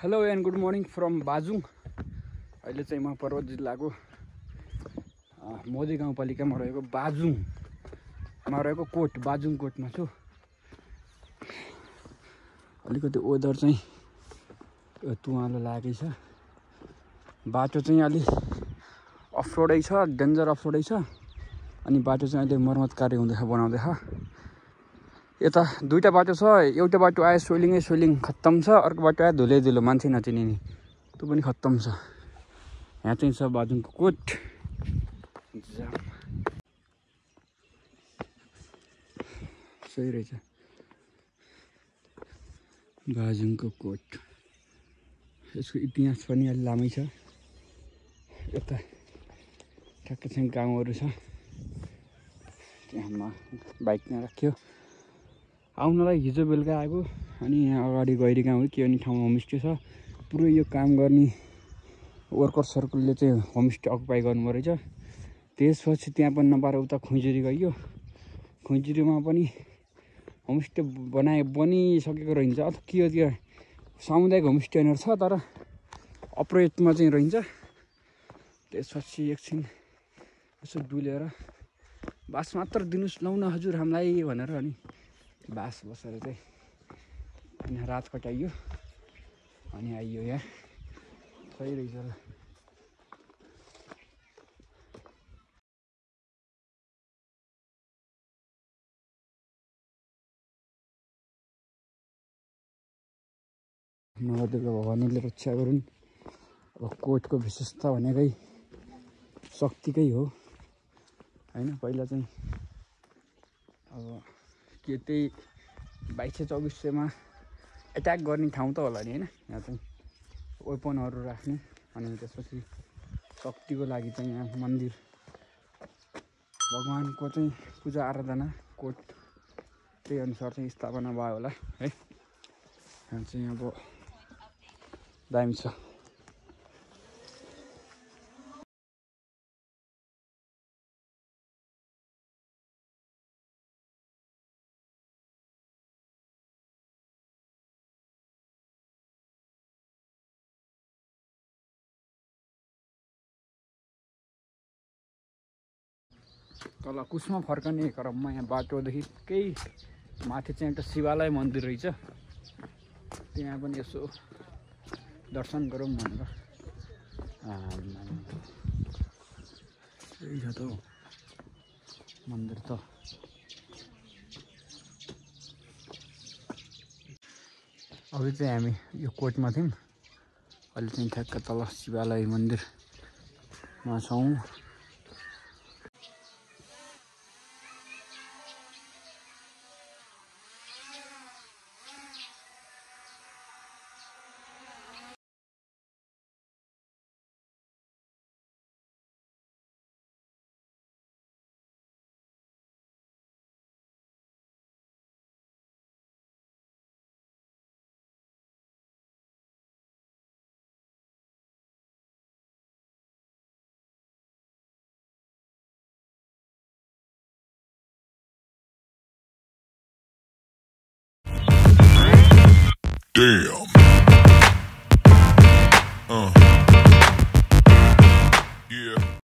Hello and good morning from Bajung. अहिले चाहिँ म पर्वत जिल्लाको मोदी गाउँपालिकामा रहेको बाजुङमा रहेको बाजुङ कोटमा छु। अलिकति वेदर चाहिँ तुवालो लागेछ। बाटो चाहिँ अलि अफरोडै छ, डेन्जर अफरोडै छ। अनि बाटो चाहिँ अहिले मर्मत कार्य हुँदैछ, बनाउँदैछ। यता दुईटा बाटो छ। एउटा बाटो आयो सोलिङ खत्तम छ, अर्को बाटो आयो धुलो मान्छे नचिनिने, त्यो पनि खत्तम छ। यहाँ चाहिँ छ बाजुङको कोट। सही रहेछ बाजुङको कोट। यसको इतिहास पनि अलि लामै छ। यता ठ्याक्कै चाहिँ गाउँहरू छ। त्यहाँ बाइक यहाँ राख्यो। आउनलाई हिजो बेलुका आएको। अनि यहाँ अगाडि गैरी गाउँ हो कि अनि ठाउँमा होमस्टे छ। पुरै यो काम गर्ने वर्कर सर्कलले चाहिँ होमस्टे अकुपाई गर्नुभयो रहेछ। त्यसपछि त्यहाँ पनि नपाएर उता खुइजुरी गयो। खुइजुरीमा पनि होमस्टे बनिसकेको रहन्छ। अथवा के हो त्यो सामुदायिक होमस्टे छ, तर अपरेटमा चाहिँ रहन्छ। त्यसपछि एकछिन यसो डुलेर बास मात्र दिनुहोस् लौ न हजुर हामीलाई भनेर अनि बास बसेर चाहिँ अनि रात कटाइयो। अनि आइयो यहाँ। सही रहेछ ल। नवदुर्गा भवानीले रक्षा गरून्। अब कोटको विशेषता भनेकै शक्तिकै हो होइन। पहिला चाहिँ अब के त्यही 2200-2400मा एट्याक गर्ने ठाउँ त होला नि होइन। यहाँ चाहिँ वेपनहरू राख्ने अनि त्यसपछि शक्तिको लागि चाहिँ यहाँ मन्दिर भगवानको चाहिँ पूजा आराधना कोट त्यही अनुसार चाहिँ स्थापना भयो होला है। यहाँ चाहिँ अब दामी छ। तल कुसमा फर्कने क्रममा यहाँ बाटोदेखि केही माथि चाहिँ एउटा शिवालय मन्दिर रहेछ। त्यहाँ पनि यसो दर्शन गरौँ भनेर त्यही छ त हौ मन्दिर त। अघि चाहिँ हामी यो कोटमा थियौँ। अहिले चाहिँ ठ्याक्क तल शिवालय मन्दिरमा छौँ। Damn.